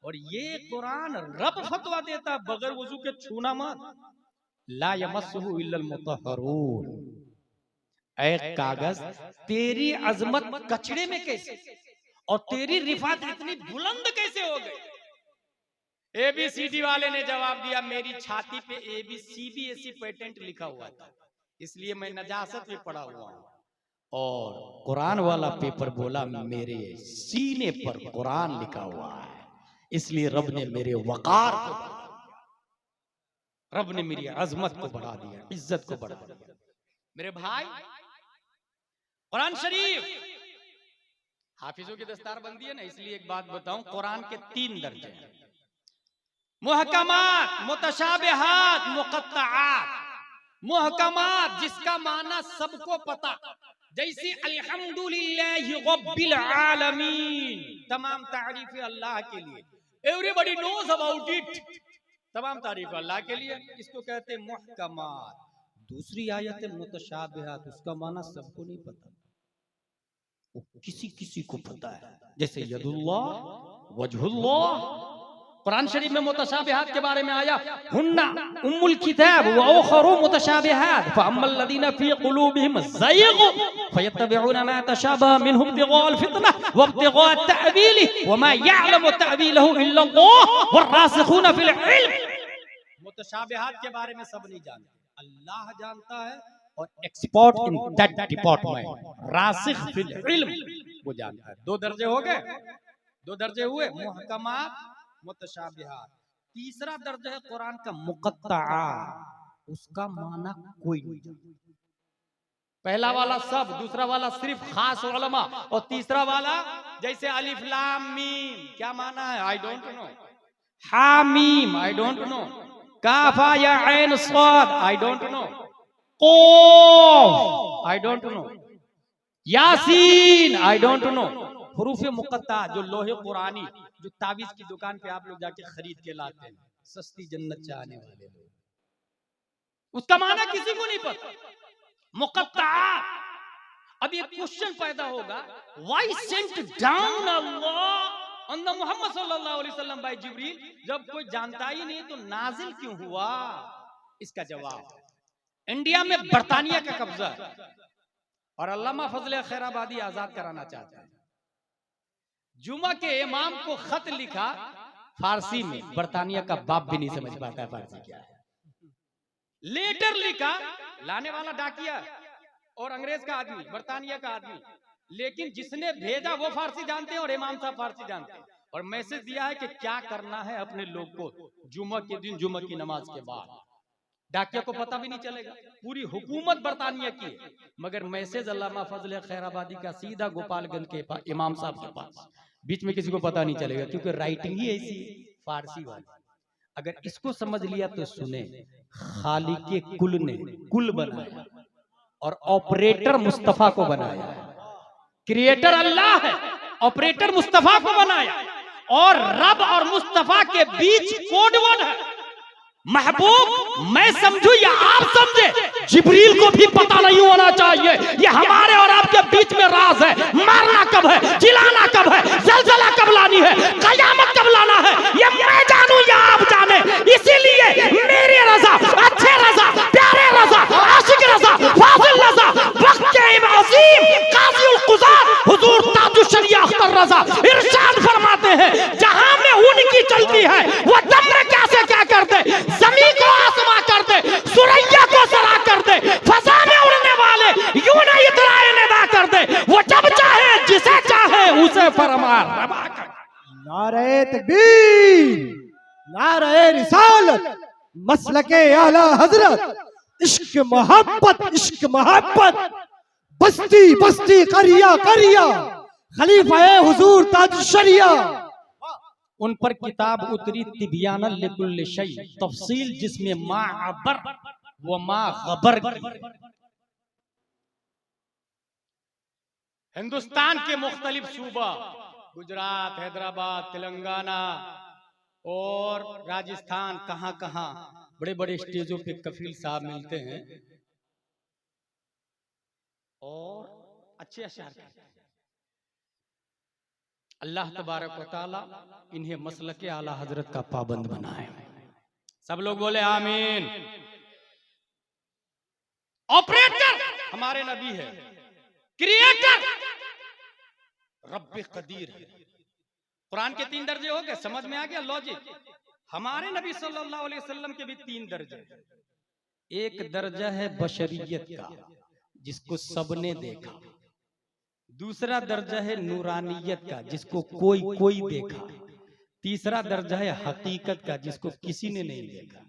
और ये कुरान रब फतवा देता बगैर वजू के छूना मत। ला यमस्सुहु इल्लल मुत्तहरून। ऐ कागज, तेरी अजमत कचड़े में कैसे और तेरी रिफात इतनी बुलंद कैसे हो गई? ABCD वाले ने जवाब दिया, मेरी छाती पे CBSE पेटेंट लिखा हुआ था, इसलिए मैं नजासत में पड़ा हुआ हूं। और कुरान वाला पेपर बोला, मेरे सीने पर कुरान लिखा हुआ है, इसलिए रब ने मेरे वकार को बढ़ा दिया, रब ने मेरी अजमत को बढ़ा दिया, इज्जत को बढ़ा दिया। मेरे भाई, कुरान शरीफ हाफिजों की दस्तार बंदी है ना, इसलिए एक बात बताऊं, कुरान के 3 दर्जे हैं, मुहकमात, मुतशाबिहात, मुक़त्तआत। मुहकमात जिसका माना सबको पता, जैसे अल्हम्दुलिल्लाहि रब्बिल आलमीन, तमाम तारीफ अल्लाह के लिए, एवरीबॉडी नोज अबाउट इट, तमाम तारीफ अल्लाह के लिए, इसको कहते हैं मुहकमात। दूसरी आयत है मुतशाबिहात, उसका माना सबको नहीं पता, वो किसी किसी को पता है, जैसे यदुल्लाह, वजहुल्लाह। कुरान शरीफ में मुतशाबिहात के बारे में आया, हुन्ना उम्मुल किताब व उखरु मुतशाबिहात फअम्मल लदीना फी कुलूबिहिम ज़यग फयत्तबिऊना मा तशाबहा मिन्हु इब्तिगाअल फितनह व इब्तिगाअ तअवीलिहि व मा यअलमु तअवीलहु इल्ला अल्लाह वर्रासिखूना फिल इल्म। मुतशाबिहात के बारे में सब नहीं जानते, अल्लाह जानता है, और एक्सपर्ट इन दैट डिपार्टमेंट रासिख फिल इल्म वो जानता है। 2 दर्जे हो गए, 2 दर्जे हुए, मुहकमात, मुतशाबिहात। तीसरा दर्जा है कुरान का मुक़त्तआ, उसका माना कोई नहीं जानता। पहला वाला सब, दूसरा वाला सिर्फ खास उलमा, और तीसरा वाला जैसे अलिफ लाम मीम, क्या माना है? I don't know. हामीम, आई डोंट नो। काफा या ऐन स्वाद, आई डोंट नो। क़ाफ, आई डोंट नो। यासीन, आई डोंट नो। हुरूफ मुक़त्ता जो लोहे कुरानी, जो तावीज की दुकान पे आप लोग जाके खरीद के लाते हैं, सस्ती जन्नत चाहने वाले लोग, उसका माना किसी को नहीं पता। मुक़त्ता। अब ये क्वेश्चन पैदा होगा, why sent down Allah on the Muhammad सल्लल्लाहु अलैहि वसल्लम बाय जिब्रील? जब कोई जानता ही नहीं तो नाजिल क्यों हुआ? इसका जवाब, इंडिया में बरतानिया का कब्जा है और अल्लामा फजल खैराबादी आजाद कराना चाहता है। जुमा के इमाम को खत लिखा फारसी में, बरतानिया का बाप भी नहीं समझ पाता है फारसी क्या है। लेटर लिखा, लाने वाला डाकिया और अंग्रेज का आदमी, बरतानिया का आदमी, लेकिन जिसने भेजा वो फारसी जानते हैं और इमाम साहब फारसी जानते हैं। और मैसेज दिया है कि क्या करना है अपने लोग को जुमा के दिन, जुमा की नमाज के बाद। डाकिया को पता भी नहीं चलेगा, पूरी हुकूमत बरतानिया की है, मगर मैसेज अल्लामा फजल खैराबादी का सीधा गोपालगंज के इमाम साहब के पास, बीच में किसी को पता नहीं चलेगा, क्योंकि राइटिंग ही ऐसी है फारसी वाली। अगर इसको समझ लिया तो सुने, खालिके कुल ने कुल बनाया और ऑपरेटर मुस्तफा को बनाया। क्रिएटर अल्लाह है, ऑपरेटर मुस्तफा को बनाया, और रब और मुस्तफा के बीच कोड वर्ड है। महबूब मैं समझू या आप समझे, जिब्रील को भी पता नहीं होना चाहिए। ये हमारे और आपके बीच में राज है। मारना कब है, जिलाना कब है, जलजला कब लानी है, कयामत कब लाना है, ये मैं जानू या आप जाने। इसीलिए मेरी रजा, अच्छे रजा, प्यारे रजा, आशिक रजा, फाजिल रजा, वक्त के अज़ीम काज़ीउल क़ुज़ात हुजूर ताजुश शरिया अख्तर रजा इरशाद फरमाते हैं, जहां में उनकी चलती है वो दम में कैसे क्या करते, ज़मीन को आसमां कर दे, सुरैया को सरा कर दे, फज़ा में उड़ने वाले यूं नहीं इतराए निदा कर मसलके आला हजरत, इश्क मोहब्बत, बस्ती बस्ती करिया करिया, खलीफा हुजूर ताज शरिया। उन पर किताब उतरी तिबियानल लिकुल्ल शै, तफसील जिसमें मा अबर व मा गबर की। हिंदुस्तान के मुख्तलिफ सूबा, गुजरात, हैदराबाद, तेलंगाना और राजस्थान, कहां कहां बड़े बड़े स्टेजों पे कफील साहब मिलते हैं और अच्छे अशआर कहते हैं। अल्लाह तबारक व तआला इन्हें मसलके आला हजरत का पाबंद बनाए। सब लोग बोले आमीन। ऑपरेटर हमारे नबी है, क्रिएटर रब्बे कदीर है। कुरान के 3 दर्जे हो गए, समझ में आ गया लॉजिक। हमारे नबी सल्लल्लाहु अलैहि वसल्लम के भी 3 दर्जे। एक दर्जा है बशरियत का, जिसको सबने देखा। दूसरा दर्जा है नूरानियत का, जिसको कोई कोई देखा। तीसरा दर्जा है हकीकत का, जिसको किसी ने नहीं देखा।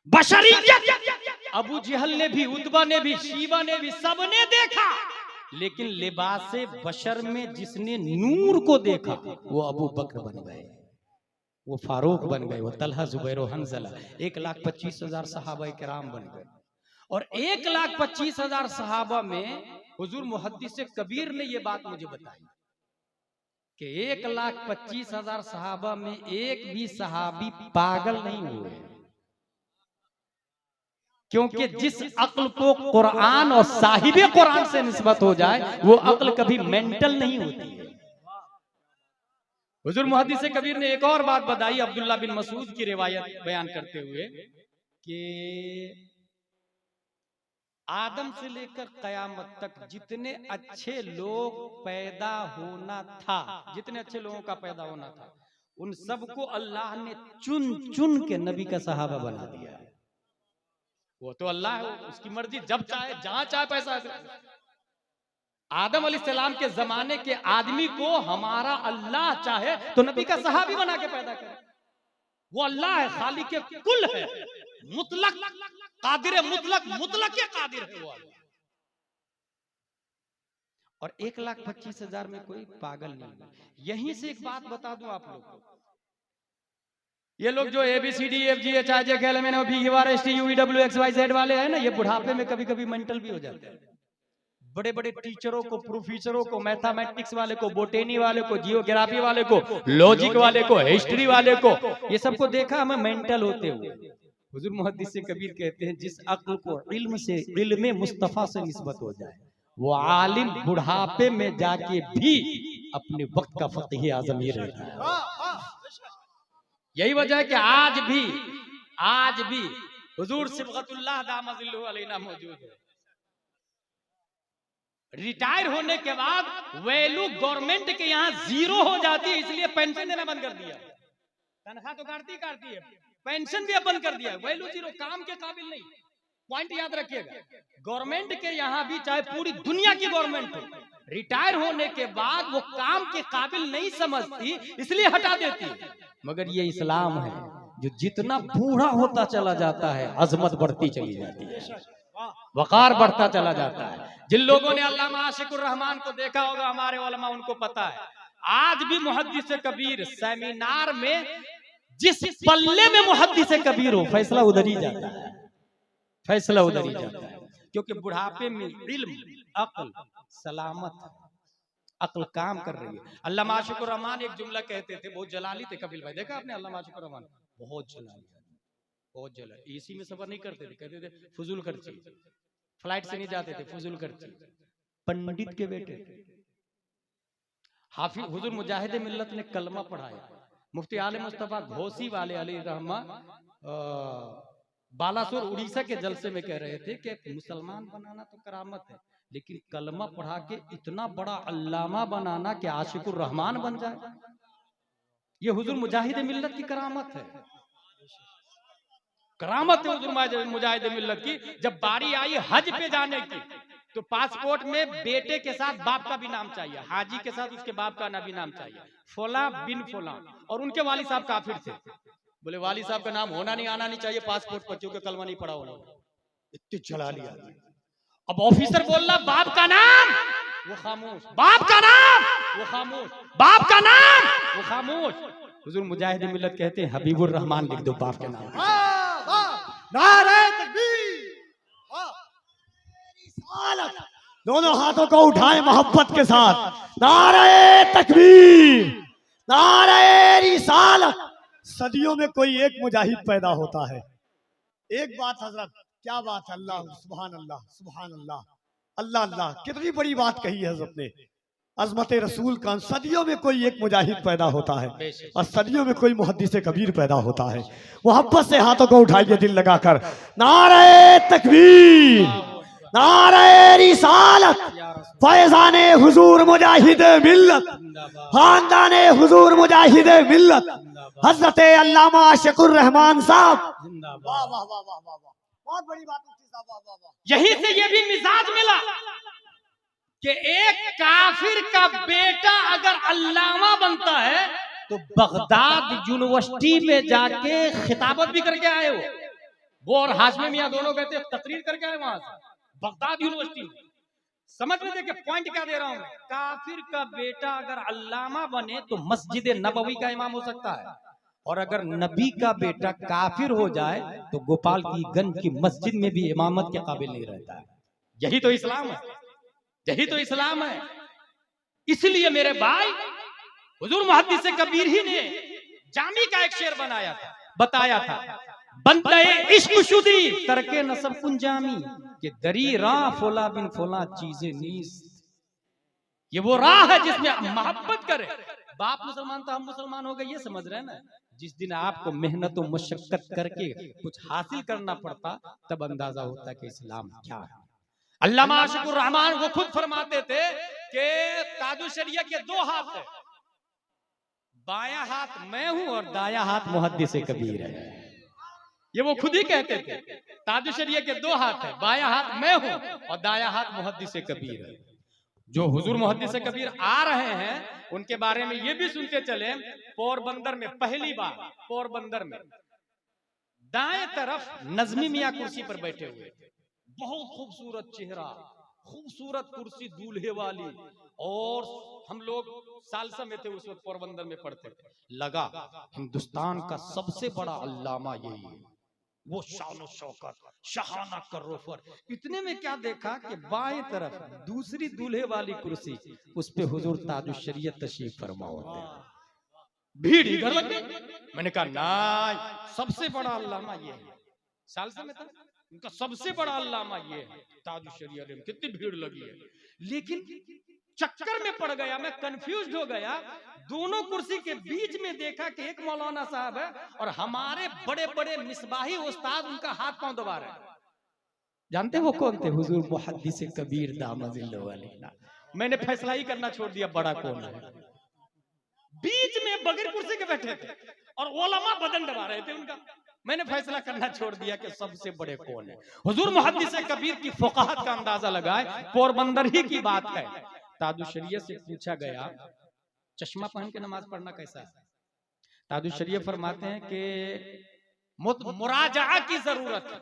बशरियत अबू जहल ने भी, उतबा ने भी, शीबा ने भी, सबने देखा। लेकिन लिबासे बशर में जिसने नूर को देखा वो अबू बकर बन गए, वो फारूक बन गए, वो तलहा जुबैर हंजला। 1,25,000 सहाबा किराम बन गए। और 1,25,000 सहाबा में हुजूर मुहद्दिस कबीर ने ये बात मुझे बताई कि 1,25,000 सहाबा में एक भी सहाबी पागल नहीं हुए। क्योंकि जिस अक्ल को कुरान और साहिबे कुरान से निस्बत हो जाए वो अक्ल कभी मेंटल नहीं होती है। हुजूर मुहद्दिस कबीर ने एक और बात बताई अब्दुल्ला बिन मसूद की रिवायत बयान करते हुए कि आदम से लेकर कयामत तक जितने अच्छे लोग पैदा होना था, जितने अच्छे लोगों का पैदा होना था, उन सबको अल्लाह ने चुन चुन के नबी का सहाबा बना दिया। वो तो अल्लाह है, उसकी मर्जी, जब चाहे जहां चाहे पैसा। आदम अलैहिस्सलाम के जमाने के आदमी को हमारा अल्लाह चाहे तो नबी का सहाबी बना के पैदा करे। वो अल्लाह है, खालिक के कुल है, मुतलक कादिर, मुतलक के कादिर है वो। और 1,25,000 में कोई पागल नहीं। यहीं से एक बात बता दूं आप लोग को, ये लोग जो ABCDEFGHIJKLMNOPQRSTUVWXYZ वाले हैं ना, ये बुढ़ापे में कभी कभी मेंटल भी हो जाते हैं। बड़े बड़े टीचरों को, प्रोफेसरों को, मैथमेटिक्स वाले को, बोटेनी वाले को, जियोग्राफी वाले को, लॉजिक वाले को, हिस्ट्री वाले को, ये सबको देखा हमें मेंटल होते हुए। हुजूर मुहद्दिस कबीर कहते हैं जिस अक्ल को इल्म से, इल्म मुस्तफा से निस्बत हो जाए वो आलिम बुढ़ापे में जाके भी अपने वक्त का फकीह आजम ही रहता है। यही वजह है कि आज भी हुजूर सिबगतुल्लाह दामजिल्लुहु अलैना मौजूद है। रिटायर होने के बाद वैल्यू गवर्नमेंट के यहाँ 0 हो जाती है, इसलिए पेंशन देना बंद कर दिया। तनख्वाह तो काटती है, पेंशन भी अब बंद कर दिया। वैल्यू 0, काम के काबिल नहीं। पॉइंट याद रखिएगा, गवर्नमेंट के यहाँ भी, चाहे पूरी दुनिया की गवर्नमेंट हो, रिटायर होने के बाद वो काम के काबिल नहीं समझती, इसलिए हटा देती है। मगर ये इस्लाम है जो जितना बूढ़ा होता चला जाता है अजमत बढ़ती चली जाती है, वकार बढ़ता चला जाता है। जिन लोगों ने अल्लामा आशिकुर रहमान को देखा होगा, हमारे उलमा, उनको पता है आज भी मुहद्दिस कबीर सेमिनार में जिस पल्ले में मुहद्दिस कबीर हो, फैसला उधर ही जाता है, फैसला उधर ही जाता है। क्योंकि बुढ़ापे में इल्म, अक्ल सलामत, अक्ल काम कर रही है। अल्लामा आशिकुर रहमान एक जुमला कहते थे, बहुत जलाली थे कपिल भाई, देखा आपने अल्लामा आशिकुर रहमान? बहुत जलाली, बहुत जलाली। एसी में सफर नहीं करते थे, कहते थे फजूल खर्ची, फ्लाइट से नहीं जाते थे, फजूल खर्ची। पंडित के बेटे हाफिज हुजूर मुजाहिद मिल्लत ने कलमा पढ़ाया। मुफ्ती आले मुस्तफा घोसी वाले अलैहि रहमा बालासोर उड़ीसा के जलसे में कह रहे थे कि मुसलमान बनाना तो करामत है, लेकिन कलमा पढ़ा के इतना बड़ा अल्लामा बनाना कि आशिकुर रहमान बन जाए, ये हुजूर मुजाहिद मिल्लत की करामत है। करामत है हुजूर मुजाहिद मिल्लत की। जब बारी आई हज पे जाने की, तो पासपोर्ट में बेटे के साथ बाप का भी नाम चाहिए, हाजी के साथ उसके बाप का भी नाम चाहिए, फला बिन फला, और उनके वालिद साहब काफिर थे। बोले वाली साहब का नाम होना नहीं आना नहीं चाहिए पासपोर्ट पर, क्योंकि कलमा नहीं पड़ा उन्होंने। इतनी जला लिया। अब ऑफिसर बोल रहा बाप का नाम, वो खामोश। बाप का नाम, वो खामोश। बाप का नाम, वो खामोश। हुजूर मुजाहिद मिल्लत कहते हैं हबीबुर रहमान लिख दो बाप के नाम। नारे तकबीर, रिसालत। दोनों हाथों को उठाए मोहब्बत के साथ। नारे तकबीर, नारे रिसालत। सदियों में कोई एक मुजाहिद पैदा होता है। एक बात हजरत, क्या बात है, अल्लाह सुभान अल्लाह सुभान अल्लाह, अल्लाह अल्लाह, कितनी बड़ी बात कही है हजरत ने। अजमत रसूल का सदियों में कोई एक मुजाहिद पैदा होता है और सदियों में कोई मुहद्दिस कबीर पैदा होता है। मोहब्बत से हाथों को उठाइए दिल लगाकर। नारे तकबीर, नारे रिसालत, फैजाने हुजूर मुजाहिद मिल्लत, खानदाने हुजूर मुजाहिद मिल्लत, हजरत अल्लामा शकुर रहमान साहब। वाह वाह वाह वाह वाह, बहुत बड़ी बात है साहब, वाह वाह वाह। यहीं से ये भी मिजाज मिला कि एक काफिर का बेटा अगर अल्लामा बनता है तो बगदाद यूनिवर्सिटी में जाके खिताबत भी करके आए वो और हाशमी मियां दोनों गए थे, तकरीर करके आए वहां से बगदाद यूनिवर्सिटी में। समझ में देखिए पॉइंट क्या दे रहा हूं मैं। काफिर का बेटा अगर अल्लामा बने तो मस्जिद नबवी का इमाम हो सकता है, और अगर नबी का बेटा काफिर हो जाए तो गोपाल की गंज की मस्जिद में भी इमामत के काबिल नहीं रहता है। यही तो इस्लाम है, यही तो इस्लाम है। इसलिए मेरे भाई हुजूर मुहद्दिस कबीर ही ने जामी का एक शेर बनाया था, बताया था, बंदे इश्क शुदी तरके नसब कुंजामी के दरी राह फोला बिन फोला चीजें नीस। ये वो राह है जिसमें मोहब्बत करे। बाप मुसलमान तो हम मुसलमान हो गए, ये समझ रहे हैं ना। जिस दिन आपको मेहनत और मशक्कत करके कुछ हासिल करना पड़ता तब अंदाजा होता कि इस्लाम क्या है। अल्लामा आशिकुर रहमान वो खुद फरमाते थे कि ताजुल शरिया के दो हाथ है, बायां हाथ मैं हूं और दायां हाथ मुहद्दिस कबीर है। ये वो खुद ही कहते थे। ताजुल शरिया के दो हाथ है, बायां हाथ मैं हूं और दायां हाथ मुहद्दिस कबीर है। जो हुजूर मुहद्दिस कबीर आ रहे हैं उनके बारे में ये भी सुनते चले, पोरबंदर में पहली बार पोरबंदर में दाएं तरफ नजमी मियां कुर्सी पर बैठे हुए थे। बहुत खूबसूरत चेहरा, खूबसूरत कुर्सी दूल्हे वाली, और हम लोग सालसा में थे उस वक्त, पोरबंदर में पढ़ते थे। लगा हिंदुस्तान का सबसे बड़ा अल्लामा यही है, वो शान शौकत शहाना कर्रोफर। इतने में क्या देखा कि बाएं तरफ दूसरी दूल्हे वाली कुर्सी, उस पे हुजूर ताजुल शरीयत तशरीफ फरमा होते हैं। भीड़ इधर लग गई। मैंने कहा ना, सबसे बड़ा अल्लामा ये है। सालसा में था, उनका सबसे बड़ा अल्लामा ये है ताजुल शरीयत में। कितनी भीड़ लगी है, लेकिन चक्कर में पड़ गया, मैं कंफ्यूज हो गया। दोनों कुर्सी के बीच में देखा कि एक मौलाना साहब है और हमारे बड़े बड़े मिसबाही उस्ताद उनका हाथ पांव दबा रहे हैं। जानते वो कौन थे? हुजूर मुहद्दिस कबीर दामजिल्लहु अलैहि। मैंने फैसला ही करना छोड़ दिया बड़ा कौन है। बीच में बगैर कुर्सी के बैठे थे और उलमा बदन दबा रहे थे उनका। मैंने फैसला करना छोड़ दिया कि सबसे बड़े कौन है। हुजूर मुहद्दिस कबीर की फुकाहत का अंदाजा लगाए, पोरबंदर ही की बात है। ताजुल शरीयत से पूछा गया चश्मा पहन के नमाज पढ़ना कैसा है? ताजुल शरीयत फरमाते हैं कि मुराजा की जरूरत है,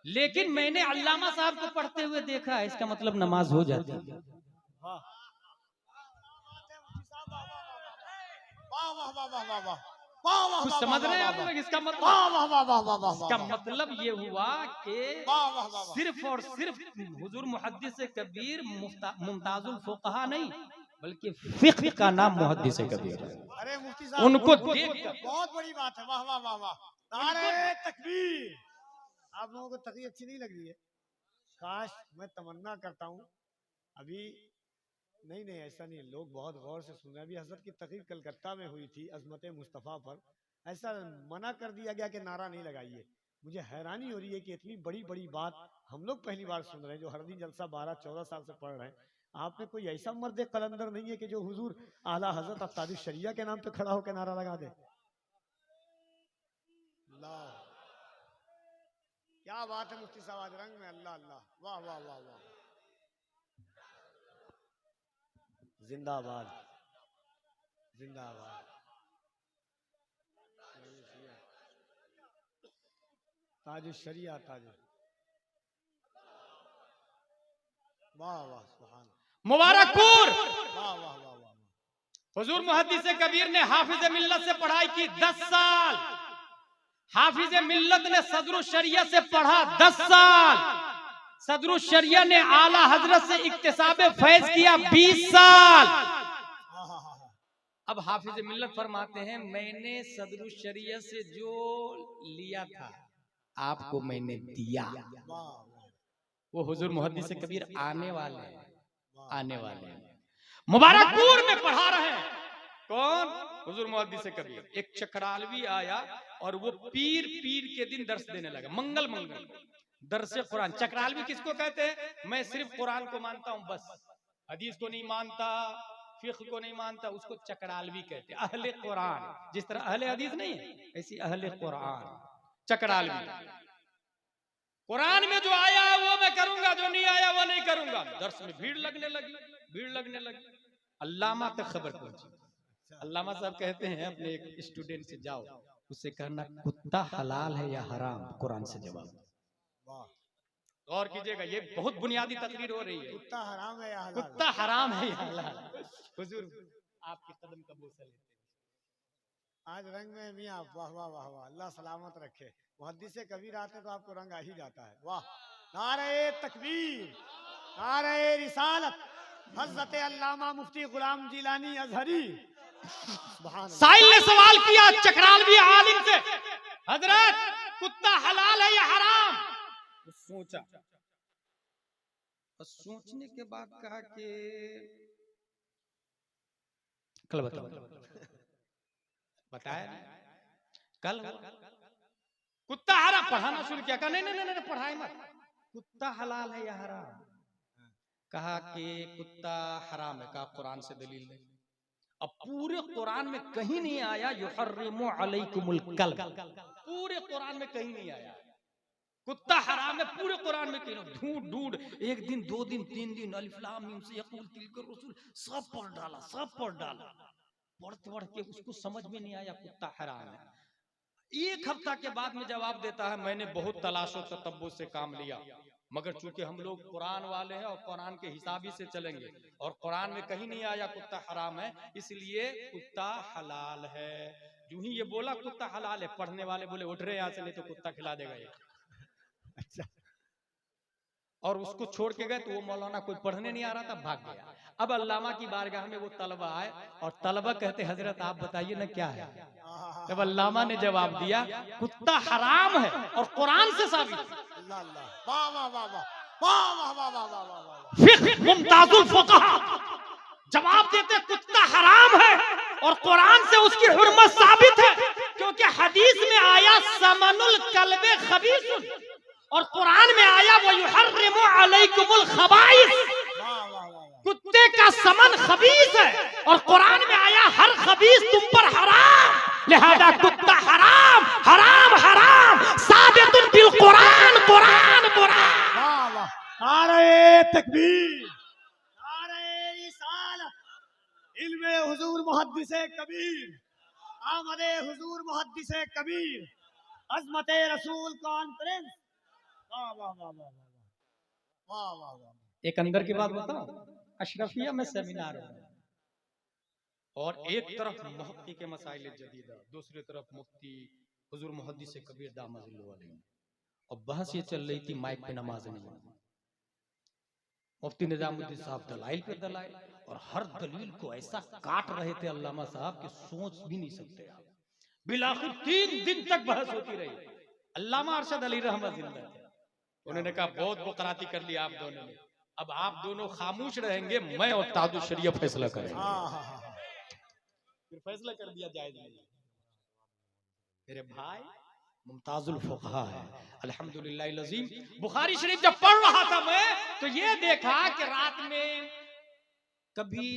लेकिन मैंने अल्लामा साहब को पढ़ते हुए देखा है, इसका मतलब नमाज हो जाती है। कुछ समझ रहे हैं आप लोग? इसका मतलब ये हुआ कि सिर्फ और सिर्फ हुजूर मुहद्दिस कबीर मुमताजुल फुक़हा नहीं, बल्कि फिक़्ह का नाम मुहद्दिस कबीर है। अरे मुफ्ती साहब, उनको देख बहुत बड़ी बात है। वाह वाह वाह वाह, नारे तकबीर। आप लोगों को तकरीर अच्छी नहीं लग रही है? काश, मैं तमन्ना करता हूँ अभी। नहीं नहीं, ऐसा नहीं है, लोग बहुत गौर से सुन रहे हैं। अभी हजरत की तकरीर कलकत्ता में हुई थी अजमत मुस्तफ़ा पर, ऐसा मना कर दिया गया कि नारा नहीं लगाइए। मुझे हैरानी हो रही है कि इतनी बड़ी बड़ी बात हम लोग पहली बार सुन रहे हैं, जो हर दिन जलसा 12-14 साल से पढ़ रहे हैं। आप में कोई ऐसा मर्द कलंदर नहीं है कि जो हुजूर आला हजरत ताजुल शरिया के नाम पे खड़ा होकर नारा लगा दे? क्या बात है मुफ्ती साहब, आज रंग में। अल्लाह अल्लाह, वाह वाह वाह वाह, जिंदाबाद जिंदाबाद। ताज शरिया ताज। वाह वाह सुभान। मुबारकपुर वाह वाह वाह वाह। हुजूर मुहद्दिस कबीर ने हाफिज मिल्लत से पढ़ाई की 10 साल। हाफिज मिल्लत ने सदरुल शरिया से पढ़ा 10 साल। सदरुल शरिया ने आला हजरत से इक्तिसाबे फैज किया 20 साल। अब हाफिज मिल्लत फरमाते हैं मैंने सदरुल शरिया से जो लिया था आपको मैंने दिया। वो हुजूर मुहद्दिस कबीर आने वाले हैं, आने वाले हैं। मुबारकपुर में पढ़ा रहे हैं कौन? हुजूर मुहद्दिस कबीर। एक चकरालवी आया और वो पीर के दिन दर्स देने लगा। मंगल दर्स कुरान। चकरालवी किसको कहते हैं? मैं सिर्फ कुरान को मानता हूं बस, हदीस को नहीं मानता, फिक्ह को नहीं मानता, उसको चकरालवी कहते हैं। अहले कुरान, जिस तरह अहले हदीस नहीं है ऐसी अहले कुरान चकरालवी। कुरान में जो आया है वो मैं करूंगा, जो नहीं आया वो नहीं करूंगा। दर्स में भीड़ लगने लगी। अल्लामा तक खबर पहुंची। अल्लामा साहब कहते हैं अपने एक स्टूडेंट से जाओ उससे कहना कुत्ता हलाल है या हराम, कुरान से जवाब। गौर कीजिएगा, ये बहुत बुनियादी तकरीर हो रही है। कुत्ता हराम है या हलाल? कुत्ता हराम है या हलाल? हुजूर आपके कदम का बोसा लेते आज रंग में मियां। वाह वाह वाह वाह, अल्लाह सलामत रखे। मुहद्दिस कबीर आते तो आपको रंग आ ही जाता है। वाह। नारे तकबीर, नारे रिसालत, हज़रत अल्लामा मुफ्ती गुलाम जिलानी अज़हरी। साहिल ने सवाल किया चकरालवी आलिम से, हजरत कुत्ता हलाल है या हराम? तो सोचा और सोचने के बाद कहा कि कल बताया कल कुत्ता हराम। पढ़ाना शुरू किया, कहा नहीं पढ़ाई मत। कुत्ता हलाल है या हराम? कहा कि कुत्ता हराम है। कहा कुरान से दलील नहीं। अब पूरे कुरान में कहीं नहीं आया युहर्रिमु अलैकुमुल कल्ब, पूरे कुरान में कहीं नहीं आया कुत्ता हराम है। पूरे कुरान में कहीं ढूंढ एक दिन, 2 दिन, 3 दिन, अलिफ लाम मीम से यक़ूल तिलकर रसूल सब पढ़ डाला। पढ़ के उसको समझ में नहीं आया कुत्ता हराम है। 1 हफ्ता के बाद में जवाब देता है मैंने बहुत तलाशो ततब्बुर से काम लिया, मगर चूंकि हम लोग कुरान वाले हैं और कुरान के हिसाबी से चलेंगे और कुरान में कहीं नहीं आया कुत्ता हराम है, इसलिए कुत्ता हलाल है। यूं ही ये बोला कुत्ता हलाल है, पढ़ने वाले बोले उठ रहे यहाँ से नहीं तो कुत्ता खिला देगा ये। अच्छा। और उसको छोड़ के गए तो वो मौलाना कोई पढ़ने नहीं आ रहा था, भाग गया। अब अल्लामा की बारगाह में वो तलबा आए और तलबा कहते हजरत आप बताइए ना क्या है। जब अल्लामा ने जवाब दिया कुत्ता हराम है और कुरान से साबित। फिक्ह मुमताजुल फुक़हा जवाब देते कुत्ता हराम है और कुरान से उसकी हुर्मत साबित है, क्योंकि हदीस में आया समनुल कल्बे खबीस और कुरान में आया वो युहर्रिमु अलैकुमुल खबाइस। कुत्ते का समन खबीस है और कुरान में आया हर खबीस तुम पर हराम, लिहाजा कुत्ता हराम हराम हराम साबितुन बिल कुरान कुरान कुरान। नारे तकबीर, नारे रिसालत, इल्मे हुजूर मुहद्दिस कबीर, आमदे हुजूर मुहद्दिस कबीर, अज़मते रसूल कॉन्फ्रेंस। वाह वाह वाह वाह वाह वाह वाह। एक अंदर की बात बताओ, अशरफिया में सेमिनार हो और एक तरफ मुफ्ती के मसाइल जदीदा, दूसरी तरफ मुफ्ती हुजूर मुहद्दिस कबीर दामजिल्लु अलैहि, और बहस ये चल रही थी माइक पे नमाज नहीं। मुफ्ती निजामुद्दीन साहब दलाइल पे दलाइल और हर दलील को ऐसा काट रहे थे अल्लामा साहब कि सोच भी नहीं सकते आप। बिलाखिर 3 दिन तक बहस होती रही। अल्लामा अरशद अली रहमत जिंदा थे, उन्होंने कहा बहुत बुकराती कर लिया आप दोनों ने, अब आप दोनों खामोश रहेंगे, मैं और ताजुल शरिया फैसला करेंगे। फिर फैसला कर दिया जायज नहीं। मेरे भाई मुमताजुल फुक़हा है अल्हम्दुलिल्लाह लज़ीम। बुखारी शरीफ जब पढ़ रहा था मैं तो ये देखा कि रात में कभी